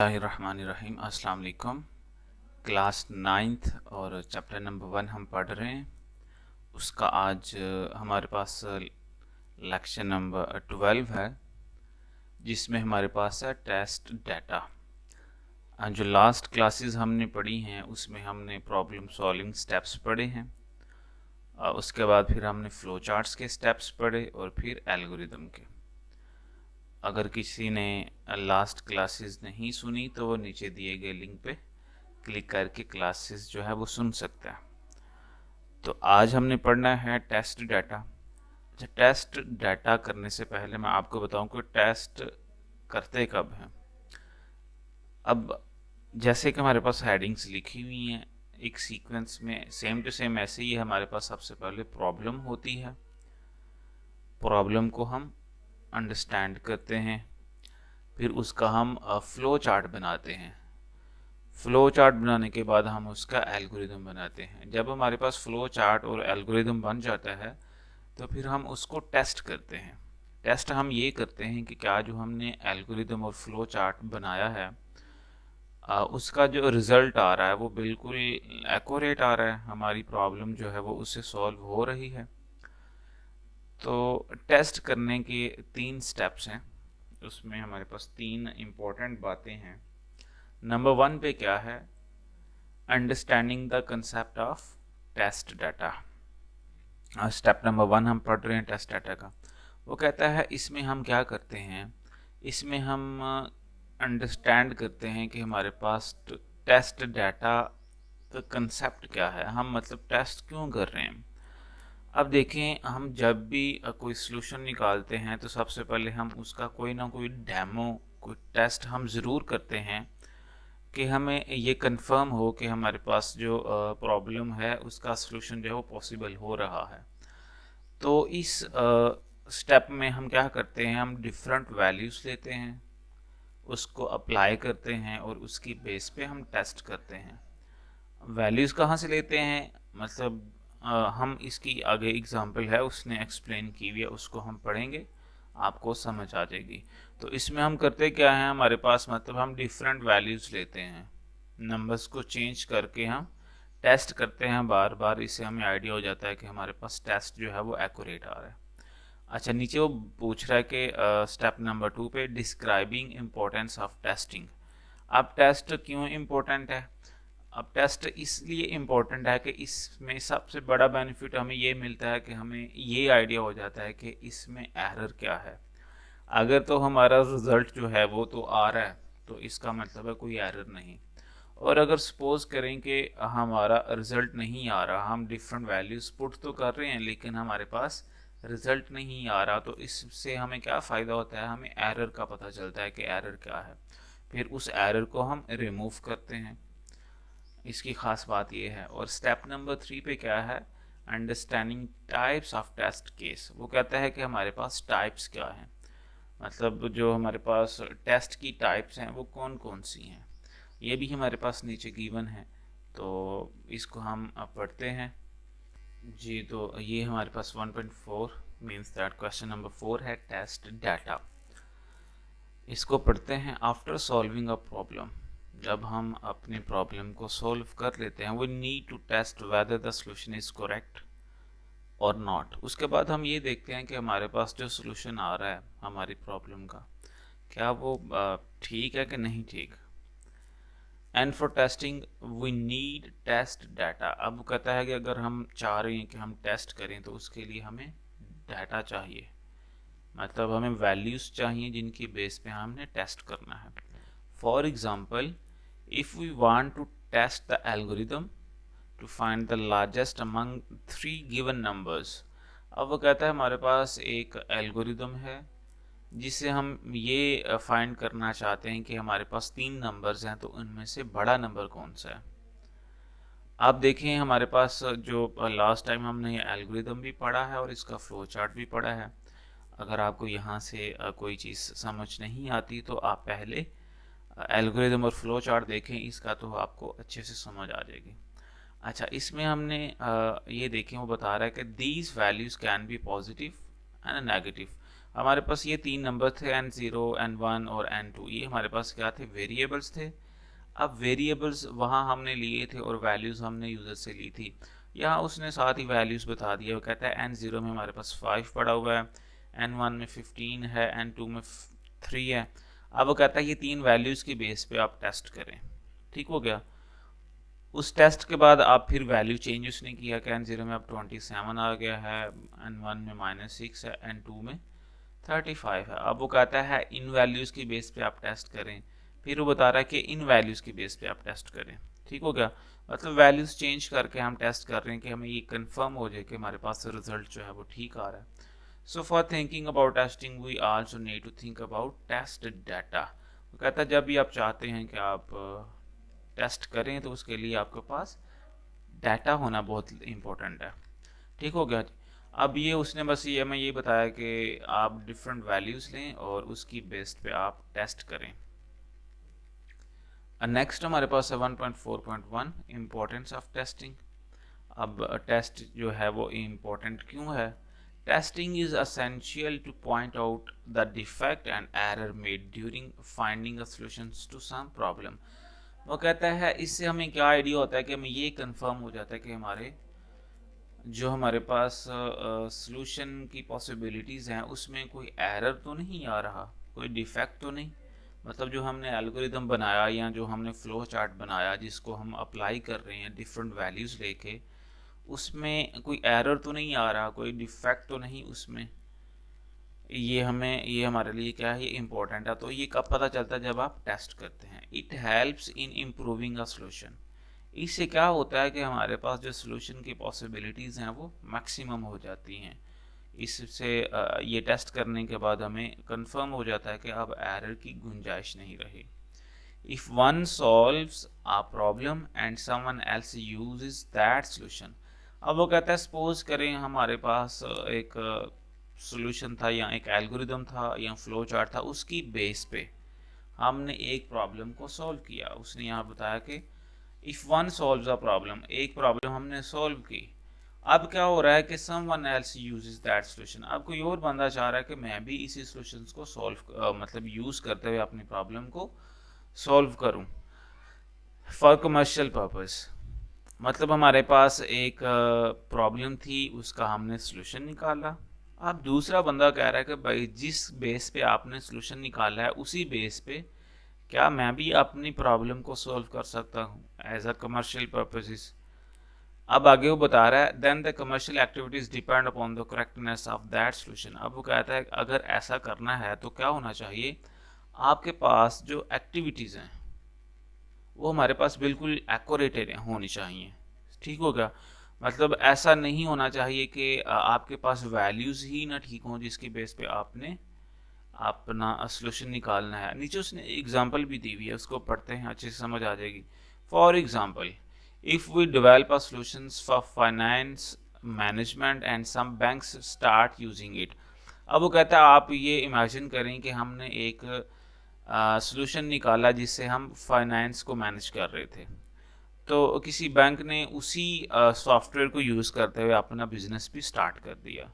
बिस्मिल्लाहिर्रहमानिर्रहीम। अस्सलाम वालेकुम। क्लास 9th और चैप्टर नंबर 1 हम पढ़ रहे हैं। उसका आज हमारे पास लेक्चर नंबर 12 है, जिसमें हमारे पास है टेस्ट डाटा। जो लास्ट क्लासेस हमने पढ़ी हैं उसमें हमने प्रॉब्लम सॉल्विंग स्टेप्स पढ़े हैं। उसके बाद फिर हमने फ्लो चार्ट्स के स्टेप्स पढ़े और फिर एल्गोरिदम के। अगर किसी ने लास्ट क्लासेस नहीं सुनी तो वो नीचे दिए गए लिंक पे क्लिक करके क्लासेस जो है वो सुन सकता है। तो आज हमने पढ़ना है टेस्ट डाटा। टेस्ट डाटा करने से पहले मैं आपको बताऊं कि टेस्ट करते कब हैं। अब जैसे कि हमारे पास हेडिंग्स लिखी हुई हैं एक सीक्वेंस में, सेम टू सेम ऐसे ही हमारे पास सबसे पहले प्रॉब्लम होती है। प्रॉब्लम को हम अंडरस्टैंड करते हैं, फिर उसका हम फ्लो चार्ट बनाते हैं। फ्लो चार्ट बनाने के बाद हम उसका एल्गोरिदम बनाते हैं। जब हमारे पास फ्लो चार्ट और एल्गोरिदम बन जाता है तो फिर हम उसको टेस्ट करते हैं। टेस्ट हम ये करते हैं कि क्या जो हमने एल्गोरिदम और फ्लो चार्ट बनाया है उसका जो रिज़ल्ट आ रहा है वो बिल्कुल एक्यूरेट आ रहा है, हमारी प्रॉब्लम जो है वो उससे सॉल्व हो रही है। तो टेस्ट करने के 3 स्टेप्स हैं, उसमें हमारे पास 3 इम्पोर्टेंट बातें हैं। नंबर 1 पे क्या है, understanding the concept of test data. Step number 1 हम पढ़ रहे हैं टेस्ट डाटा का। वो कहता है इसमें हम क्या करते हैं, इसमें हम अंडरस्टैंड करते हैं कि हमारे पास टेस्ट डाटा का कंसेप्ट क्या है, हम मतलब टेस्ट क्यों कर रहे हैं। अब देखें, हम जब भी कोई सॉल्यूशन निकालते हैं तो सबसे पहले हम उसका कोई ना कोई डेमो, कोई टेस्ट हम ज़रूर करते हैं कि हमें ये कंफर्म हो कि हमारे पास जो प्रॉब्लम है उसका सलूशन जो है वो पॉसिबल हो रहा है। तो इस स्टेप में हम क्या करते हैं, हम डिफरेंट वैल्यूज़ लेते हैं, उसको अप्लाई करते हैं और उसकी बेस पे हम टेस्ट करते हैं। वैल्यूज़ कहाँ से लेते हैं, मतलब हम इसकी आगे एग्जांपल है उसने एक्सप्लेन की हुई है, उसको हम पढ़ेंगे, आपको समझ आ जाएगी। तो इसमें हम करते क्या हैं, हमारे पास मतलब हम डिफरेंट वैल्यूज़ लेते हैं, नंबर्स को चेंज करके हम टेस्ट करते हैं बार बार। इससे हमें आइडिया हो जाता है कि हमारे पास टेस्ट जो है वो एक्यूरेट आ रहा है। अच्छा, नीचे वो पूछ रहा है कि स्टेप नंबर 2 पे डिस्क्राइबिंग इम्पोर्टेंस ऑफ टेस्टिंग। अब टेस्ट क्यों इम्पोर्टेंट है, अब टेस्ट इसलिए इम्पोर्टेंट है कि इसमें सबसे बड़ा बेनिफिट हमें ये मिलता है कि हमें ये आइडिया हो जाता है कि इसमें एरर क्या है। अगर तो हमारा रिजल्ट जो है वो तो आ रहा है तो इसका मतलब है कोई एरर नहीं। और अगर सपोज करें कि हमारा रिजल्ट नहीं आ रहा, हम डिफरेंट वैल्यूज पुट तो कर रहे हैं लेकिन हमारे पास रिजल्ट नहीं आ रहा, तो इससे हमें क्या फ़ायदा होता है, हमें एरर का पता चलता है कि एरर क्या है, फिर उस एरर को हम रिमूव करते हैं। इसकी ख़ास बात यह है। और स्टेप नंबर 3 पे क्या है, understanding types of test case. वो कहता है कि हमारे पास टाइप्स क्या हैं, मतलब जो हमारे पास टेस्ट की टाइप्स हैं वो कौन कौन सी हैं, ये भी हमारे पास नीचे गिवन है। तो इसको हम अब पढ़ते हैं जी। तो ये हमारे पास 1.4 मीन्स दैट क्वेश्चन नंबर 4 है टेस्ट डाटा। इसको पढ़ते हैं। आफ्टर सॉल्विंग अ प्रॉब्लम, जब हम अपनी प्रॉब्लम को सॉल्व कर लेते हैं, we need to test whether the solution is correct और नॉट। उसके बाद हम ये देखते हैं कि हमारे पास जो सॉल्यूशन आ रहा है हमारी प्रॉब्लम का, क्या वो ठीक है कि नहीं ठीक। And for testing we need test data. अब वो कहता है कि अगर हम चाह रहे हैं कि हम टेस्ट करें तो उसके लिए हमें डाटा चाहिए, मतलब हमें वैल्यूज़ चाहिए जिनकी बेस पे हमने टेस्ट करना है। For example, if we want to test the algorithm to find the largest among 3 given numbers. अब वो कहता है हमारे पास एक एल्गोरिदम है जिससे हम ये फाइंड करना चाहते हैं कि हमारे पास 3 नंबर्स हैं तो उनमें से बड़ा नंबर कौन सा है। आप देखें, हमारे पास जो लास्ट टाइम हमने एल्गोरिदम भी पढ़ा है और इसका फ्लो चार्ट भी पढ़ा है। अगर आपको यहाँ से कोई चीज़ समझ नहीं आती तो आप पहले एल्गोरिदम और फ्लो चार्ट देखें, इसका तो आपको अच्छे से समझ आ जाएगी। अच्छा, इसमें हमने ये देखें, वो बता रहा है कि these values can be positive and negative. हमारे पास ये तीन नंबर थे n0, n1 और n2, ये हमारे पास क्या थे, वेरिएबल्स थे। अब वेरिएबल्स वहाँ हमने लिए थे और वैल्यूज़ हमने यूज़र से ली थी। यहाँ उसने साथ ही वैल्यूज़ बता दिया, वो कहता है n0 में हमारे पास 5 पड़ा हुआ है, n1 में 15 है, n2 में 3 है। अब वो कहता है ये तीन वैल्यूज़ की बेस पे आप टेस्ट करें। ठीक हो गया। उस टेस्ट के बाद आप फिर वैल्यू चेंज उसने किया कि n0 में अब 27 आ गया है, n1 में -6 है, n2 में 35 है। अब वो कहता है इन वैल्यूज़ की बेस पे आप टेस्ट करें, फिर वो बता रहा है कि इन वैल्यूज़ की बेस पे आप टेस्ट करें। ठीक हो गया। मतलब वैल्यूज़ चेंज करके हम टेस्ट कर रहे हैं कि हमें ये कंफर्म हो जाए कि हमारे पास रिजल्ट जो है वो ठीक आ रहा है। So for thinking about testing we also need to think about test data. वो कहता है जब भी आप चाहते हैं कि आप टेस्ट करें तो उसके लिए आपके पास डाटा होना बहुत इम्पोर्टेंट है। ठीक हो गया। अब ये उसने बस ये हमें ये बताया कि आप डिफरेंट वैल्यूज़ लें और उसकी बेस पे आप टेस्ट करें। नेक्स्ट हमारे पास है 1.4.1 इम्पोर्टेंस ऑफ टेस्टिंग। अब टेस्ट जो है वो इम्पोर्टेंट क्यों है? Testing is essential to point out the defect and error made during finding a solutions to some problem. वो कहता है इससे हमें क्या आइडिया होता है कि हमें ये कंफर्म हो जाता है कि हमारे पास सॉल्यूशन की पॉसिबिलिटीज़ हैं उसमें कोई एरर तो नहीं आ रहा, कोई डिफेक्ट तो नहीं। मतलब जो हमने एल्गोरिदम बनाया या जो हमने फ्लो चार्ट बनाया जिसको हम अप्लाई कर रहे हैं डिफरेंट वैल्यूज़ लेके, उसमें कोई एरर तो नहीं आ रहा, कोई डिफेक्ट तो नहीं उसमें। ये हमारे लिए क्या है, ये इम्पोर्टेंट है। तो ये कब पता चलता है? जब आप टेस्ट करते हैं। It helps in improving a solution. इससे क्या होता है कि हमारे पास जो सॉल्यूशन की पॉसिबिलिटीज़ हैं वो मैक्सिमम हो जाती हैं। इससे ये टेस्ट करने के बाद हमें कंफर्म हो जाता है कि अब एरर की गुंजाइश नहीं रही। If one solves a problem and someone else uses that solution. अब वो कहता है सपोज करें हमारे पास एक सॉल्यूशन था या एक एल्गोरिदम था या फ्लो चार्ट था, उसकी बेस पे हमने एक प्रॉब्लम को सॉल्व किया। उसने यहाँ बताया कि if one solves a problem, एक प्रॉब्लम हमने सॉल्व की। अब क्या हो रहा है कि someone else uses that solution. अब कोई और बंदा चाह रहा है कि मैं भी इसी सॉल्यूशन को मतलब यूज़ करते हुए अपनी प्रॉब्लम को सॉल्व करूं फॉर कमर्शियल पर्पस। मतलब हमारे पास एक प्रॉब्लम थी, उसका हमने सॉल्यूशन निकाला। अब दूसरा बंदा कह रहा है कि भाई जिस बेस पे आपने सॉल्यूशन निकाला है उसी बेस पे क्या मैं भी अपनी प्रॉब्लम को सॉल्व कर सकता हूँ एज अ कमर्शियल पर्पसेस। अब आगे वो बता रहा है then the commercial activities depend upon the correctness of that solution. अब वो कहता है अगर ऐसा करना है तो क्या होना चाहिए, आपके पास जो एक्टिविटीज़ हैं वो हमारे पास बिल्कुल एक्यूरेट होनी चाहिए। ठीक होगा। मतलब ऐसा नहीं होना चाहिए कि आपके पास वैल्यूज़ ही ना ठीक हों जिसकी बेस पे आपने अपना सॉल्यूशन निकालना है। नीचे उसने एग्जांपल भी दी हुई है, उसको पढ़ते हैं, अच्छे से समझ आ जाएगी। For example, if we develop a solutions for finance management and some banks start using it. अब वो कहता है आप ये इमेजिन करें कि हमने एक सॉल्यूशन निकाला जिससे हम फाइनेंस को मैनेज कर रहे थे, तो किसी बैंक ने उसी सॉफ्टवेयर को यूज़ करते हुए अपना बिजनेस भी स्टार्ट कर दिया।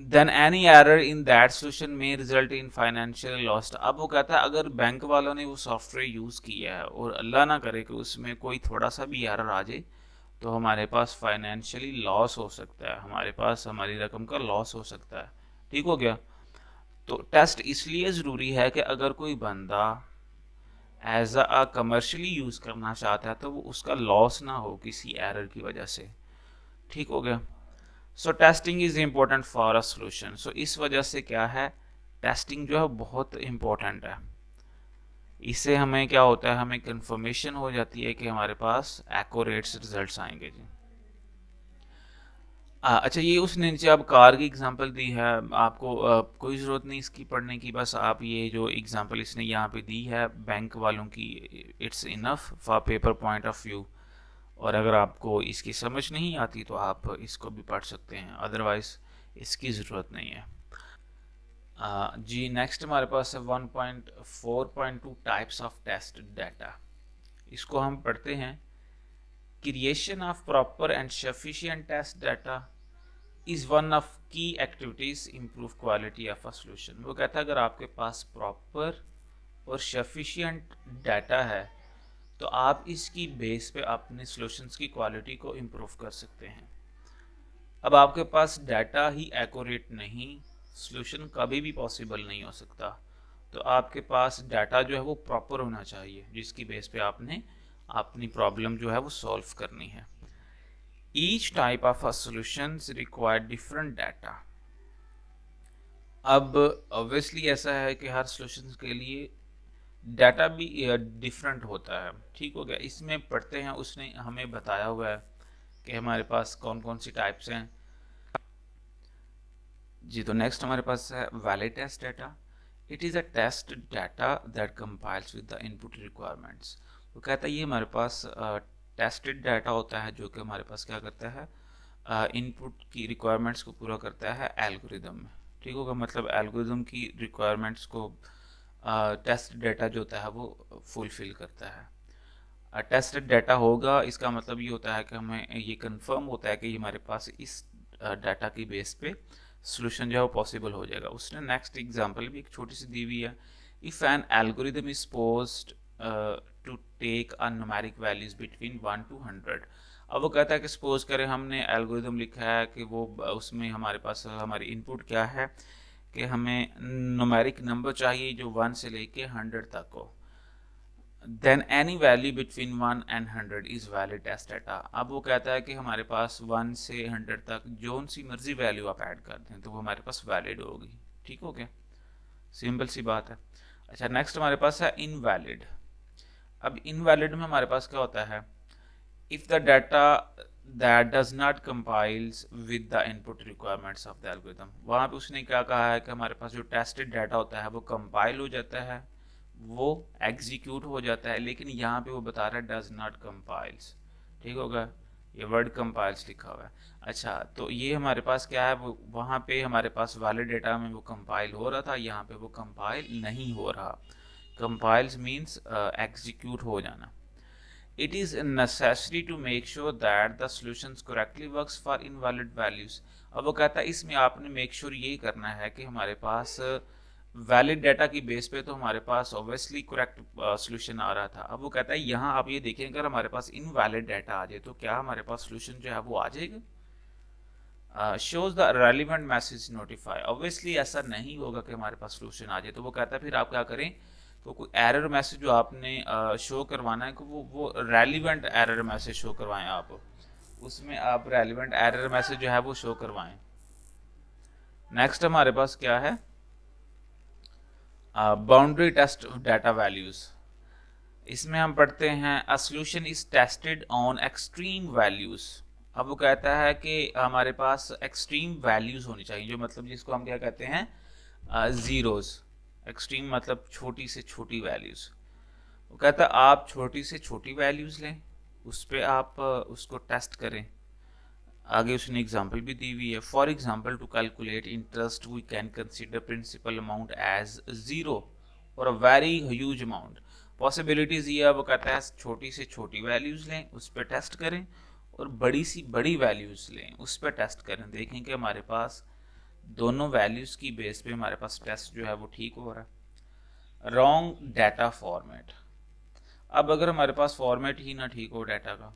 Then any error in that solution में रिजल्ट इन फाइनेंशियल लॉस। अब वो कहता है अगर बैंक वालों ने वो सॉफ्टवेयर यूज़ किया है और अल्लाह ना करे कि उसमें कोई थोड़ा सा भी एरर आ जाए तो हमारे पास फाइनेंशियली लॉस हो सकता है, हमारे पास हमारी रकम का लॉस हो सकता है। ठीक हो गया। तो टेस्ट इसलिए ज़रूरी है कि अगर कोई बंदा एज अ कमर्शियली यूज़ करना चाहता है तो वो उसका लॉस ना हो किसी एरर की वजह से। ठीक हो गया। So testing is important for a solution. So इस वजह से क्या है, टेस्टिंग जो है बहुत इम्पोर्टेंट है। इससे हमें क्या होता है, हमें कंफर्मेशन हो जाती है कि हमारे पास एक्यूरेट रिजल्ट्स आएंगे जी। अच्छा, ये उसने नीचे अब कार की एग्जांपल दी है। आपको कोई ज़रूरत नहीं इसकी पढ़ने की, बस आप ये जो एग्जांपल इसने यहाँ पे दी है बैंक वालों की, it's enough for paper point of view. और अगर आपको इसकी समझ नहीं आती तो आप इसको भी पढ़ सकते हैं, अदरवाइज इसकी ज़रूरत नहीं है। जी नेक्स्ट हमारे पास है 1.4.2 टाइप्स ऑफ टेस्ट डाटा। इसको हम पढ़ते हैं। Creation of proper and sufficient test data, is one of key activities improve quality of a solution. वो कहता है अगर आपके पास प्रॉपर और सफिशिएंट डाटा है तो आप इसकी बेस पे अपने सॉल्यूशंस की क्वालिटी को इम्प्रूव कर सकते हैं। अब आपके पास डाटा ही एक्यूरेट नहीं, सॉल्यूशन कभी भी पॉसिबल नहीं हो सकता। तो आपके पास डाटा जो है वो प्रॉपर होना चाहिए जिसकी बेस पे आपने अपनी प्रॉब्लम जो है वो सॉल्व करनी है। Each type of a solutions require different data. अब ऑब्वियसली ऐसा है कि हर सॉल्यूशन के लिए डाटा भी डिफरेंट होता है, ठीक हो गया। इसमें पढ़ते हैं, उसने हमें बताया हुआ है कि हमारे पास कौन कौन सी टाइप्स हैं जी। तो नेक्स्ट हमारे पास है valid test data. It is a test data that compiles with the input requirements. वो कहता है ये हमारे पास टेस्टेड डाटा होता है जो कि हमारे पास क्या करता है, इनपुट की रिक्वायरमेंट्स को पूरा करता है एल्गोरिदम में, ठीक होगा। मतलब एल्गोरिदम की रिक्वायरमेंट्स को टेस्ट डाटा जो होता है वो फुलफिल करता है। टेस्टेड डाटा होगा इसका मतलब ये होता है कि हमें ये कंफर्म होता है कि ये हमारे पास इस डाटा की बेस पे सॉल्यूशन जो है वो पॉसिबल हो जाएगा। उसने नेक्स्ट एग्जांपल भी एक छोटी सी दी हुई है। If an algorithm is supposed to take a numeric values between 1 to 100। अब वो कहता है कि सपोज करें हमने एल्गोरिदम लिखा है कि वो उसमें हमारे पास हमारी इनपुट क्या है कि हमें न्यूमेरिक नंबर चाहिए जो 1 से लेके 100 तक हो। Then any value between 1 and 100 is valid test data. अब वो कहता है कि हमारे पास 1 से 100 तक जो सी मर्जी वैल्यू आप ऐड कर दें तो वो हमारे पास वैलिड होगी, ठीक हो गया, सिंपल सी बात है। अच्छा, नेक्स्ट हमारे पास है इनवैलिड। अब इनवैलिड में हमारे पास क्या होता है, if the data that does not compiles with the input requirements of the algorithm. वहाँ पे उसने क्या कहा है कि हमारे पास जो टेस्टेड डाटा होता है वो कंपाइल हो जाता है, वो एग्जीक्यूट हो जाता है, लेकिन यहाँ पे वो बता रहा है डज नॉट कंपाइल्स, ठीक होगा, ये वर्ड कंपाइल्स लिखा हुआ है। अच्छा, तो ये हमारे पास क्या है, वो वहाँ पे हमारे पास वैलिड डेटा में वो कंपाइल हो रहा था, यहाँ पे वो कंपाइल नहीं हो रहा। कंपाइल्स मीन्स एग्जीक्यूट हो जाना। It is necessary to make sure that the solutions correctly works for invalid values। अब वो कहता है इसमें आपने मेक श्योर यही करना है कि हमारे पास वैलिड डाटा की बेस पे तो हमारे पास ऑब्वियसली करेक्ट सोल्यूशन आ रहा था। अब वो कहता है यहाँ आप ये देखें अगर हमारे पास इनवैलिड डाटा आ जाए तो क्या हमारे पास सोल्यूशन जो है वो आ जाएगा। Shows the relevant message notify. Obviously ऐसा नहीं होगा कि हमारे पास सोल्यूशन आ जाए। तो वो कहता है फिर आप क्या करें, तो कोई एरर मैसेज जो आपने शो करवाना है कि वो रेलिवेंट एरर मैसेज शो करवाएं, आप उसमें आप रेलिवेंट एरर मैसेज जो है वो शो करवाएं। नेक्स्ट हमारे पास क्या है, बाउंड्री टेस्ट डाटा वैल्यूज। इसमें हम पढ़ते हैं a solution is tested on extreme values. अब वो कहता है कि हमारे पास एक्सट्रीम वैल्यूज होनी चाहिए, जो मतलब जिसको हम क्या कहते हैं जीरोज। एक्सट्रीम मतलब छोटी से छोटी वैल्यूज। वो कहता है आप छोटी से छोटी वैल्यूज लें, उस पर आप उसको टेस्ट करें। आगे उसने एग्जांपल भी दी हुई है। For example to calculate interest we can consider principal amount as zero और a very huge amount. Possibilities ये है, वो कहता है छोटी से छोटी वैल्यूज लें, उस पर टेस्ट करें, और बड़ी सी बड़ी वैल्यूज लें, उस पर टेस्ट करें। देखें कि हमारे पास दोनों वैल्यूज की बेस पे हमारे पास टेस्ट जो है वो ठीक हो रहा है। Wrong data format. अब अगर हमारे पास फॉर्मेट ही ना ठीक हो डाटा का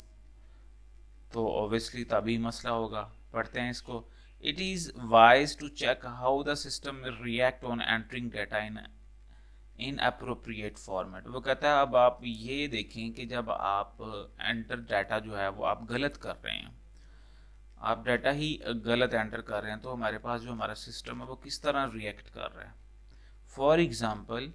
तो ऑब्वियसली तभी मसला होगा। पढ़ते हैं इसको। It is wise to check how the system react on entering data in appropriate format. वो कहता है अब आप ये देखें कि जब आप एंटर डाटा जो है वो आप गलत कर रहे हैं, आप डाटा ही गलत एंटर कर रहे हैं, तो हमारे पास जो हमारा सिस्टम है वो किस तरह रिएक्ट कर रहा है। For example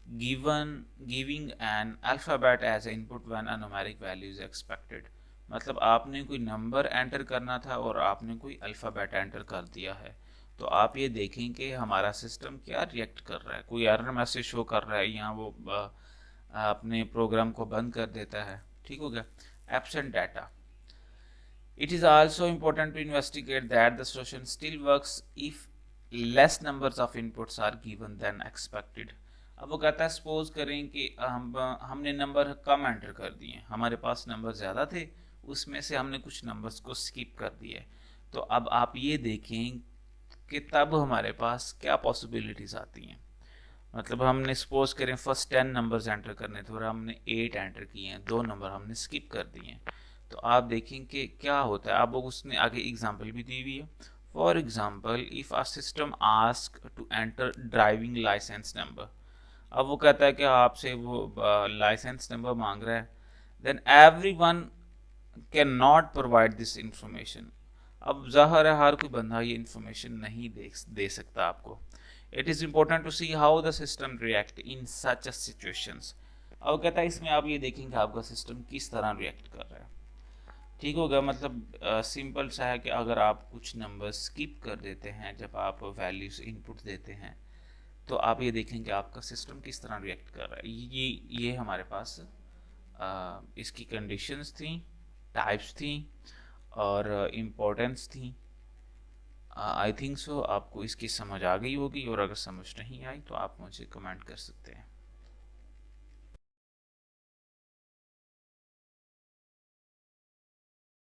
giving an alphabet as input when a numeric value is expected. मतलब आपने कोई नंबर एंटर करना था और आपने कोई अल्फ़ाबेट एंटर कर दिया है, तो आप ये देखें कि हमारा सिस्टम क्या रिएक्ट कर रहा है। कोई एरर मैसेज शो कर रहा है या वो अपने प्रोग्राम को बंद कर देता है, ठीक हो गया। Absent data. It is also important to investigate that the solution still works if less numbers of inputs are given than expected। अब वो कहता है सपोज करें कि हमने नंबर कम एंटर कर दिए, हमारे पास नंबर ज़्यादा थे, उसमें से हमने कुछ नंबर्स को स्किप कर दिए, तो अब आप ये देखें कि तब हमारे पास क्या पॉसिबिलिटीज़ आती हैं। मतलब हमने सपोज करें फर्स्ट 10 नंबर्स एंटर करने थे और हमने 8 एंटर किए हैं, 2 नंबर हमने स्किप कर दिए हैं। तो आप देखें कि क्या होता है। अब उसने आगे एग्जांपल भी दी हुई है। For example if a system ask to enter driving licence number, अब वो कहता है कि आपसे वो लाइसेंस नंबर मांग रहा है, then every one can not provide this information. अब ज़ाहिर है हर कोई बंदा ये इंफॉर्मेशन नहीं दे सकता आपको। It is important to see how the system react in such a situations. अब कहता है इसमें आप ये देखेंगे आपका सिस्टम किस तरह रिएक्ट कर रहा है। ठीक होगा, मतलब सिंपल सा है कि अगर आप कुछ नंबर स्किप कर देते हैं जब आप वैल्यूज इनपुट देते हैं, तो आप ये देखेंगे आपका सिस्टम किस तरह रिएक्ट कर रहा है। ये हमारे पास इसकी कंडीशंस थी, टाइप्स थी और इम्पोर्टेंस थी। आई थिंक सो आपको इसकी समझ आ गई होगी, और अगर समझ नहीं आई तो आप मुझे कमेंट कर सकते हैं।